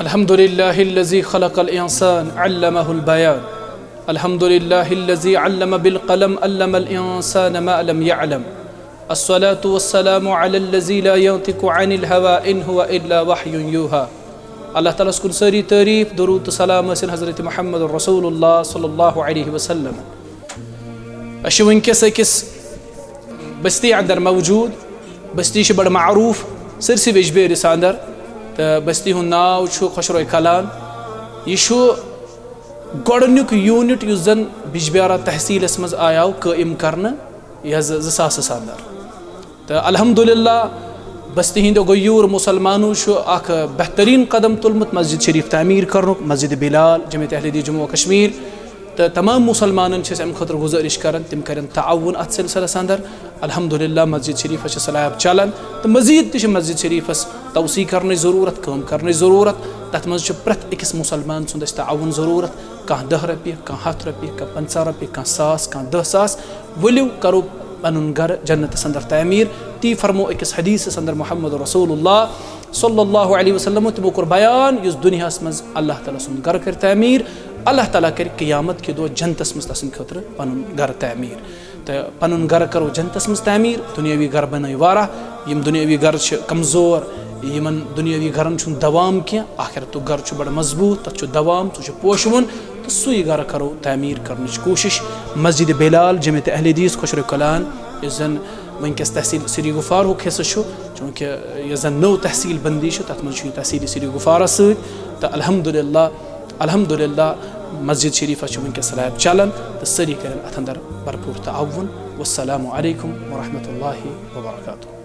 الحمد لله الذي خلق الإنسان علمه البيان. الحمد لله الذي علم بالقلم علم الإنسان ما لم يعلم. الصلاة والسلام على الذي لا ينطق عن الهوى إن هو إلا وحي يوحى. الله تعالى سكون سري تعريف درود سلام سن حضرت محمد رسول الله صلى الله عليه وسلم. أشوين كس بستي عندر موجود بستي شبر معروف سرسي بيجبير ساندر بستی ہن ناو چھو خشروی کلان یہ چھو گۄڈنیُک یوٗنٹ یُس زن بجبیارا تحصیلس منٛز آیاو قٲیِم کرنہٕ یہِ حظ 2000 اندر تہٕ الحمدللہ بستی ہٕنٛدیو غیوٗر مُسلمانو چھُ اکھ بہتریٖن قدم تُلمُت مسجد شریٖف تعمیٖر کرنُک مسجد بلال جمعیت اہل حدیث جموں و کشمیر تہٕ تمام مُسلمانن چھِ أسۍ اَمہِ خٲطرٕ گُزٲرِش کران تِم کرن تعاوُن اتھ سلسلس اندر الحمدللہ مسجد شریٖفس چھِ سلیب چلان تہٕ مزیٖد تہِ چھِ مسجد شریٖفس توسیع کرنٕچ ضروٗرت کٲم کرنٕچ ضروٗرت تتھ منٛز چھُ پرٛٮ۪تھ أکِس مُسلمان سُنٛد اَسہِ تعاوُن ضروٗرت کانٛہہ 10 رۄپیہِ کانٛہہ 100 رۄپیہِ کانٛہہ 50 رۄپیہِ کانٛہہ 1000 کانٛہہ 10,000 ؤلِو کرو پنُن گرٕ جنتس اندر تعمیٖر تی فرمو أکِس حدیٖثس اندر محمد رسول اللہ صلی اللہ علیہ وسلم تِمو کوٚر بیان یُس دُنیاہس منٛز اللہ تعالیٰ سُنٛد گرٕ کرِ تعمیٖر اللہ تعالیٰ کرِ قیامت کہِ دۄہ جنتس منٛز تسٕنٛدِ خٲطرٕ پنُن گرٕ تعمیٖر تہٕ پنُن گرٕ کرو جنتس منٛز تعمیٖر دُنیٲوی گرٕ بنٲیِو واریاہ یِم دُنیٲوی گرٕ چھِ کمزور یِمن دُنیٲوی گرن چھُنہٕ دوام کینٛہہ آخرتُک گرٕ چھُ بڑٕ مضبوٗط تتھ چھُ دوام سُہ چھُ پوشوُن تہٕ سُے گرٕ کرو تعمیٖر کرنٕچ کوٗشش مسجد بلال جمعیت اہل حدیث خۄشروی کلان یُس زن وٕنکیٚس تحصیل سری گُفارُک حصہٕ چھُ چوٗنٛکہِ یۄس زن نٔو تحصیل بندی چھِ تتھ منٛز چھُ یہِ تحصیل سری گُفارس سۭتۍ تہٕ الحمدللہ مسجد شریٖفس چھُ وٕنکیٚس سلیب چلان تہٕ سٲری کرن اتھ اندر بھرپوٗر تعاوُن والسلام علیکم ورحمتہ اللہ وبرکاتہ.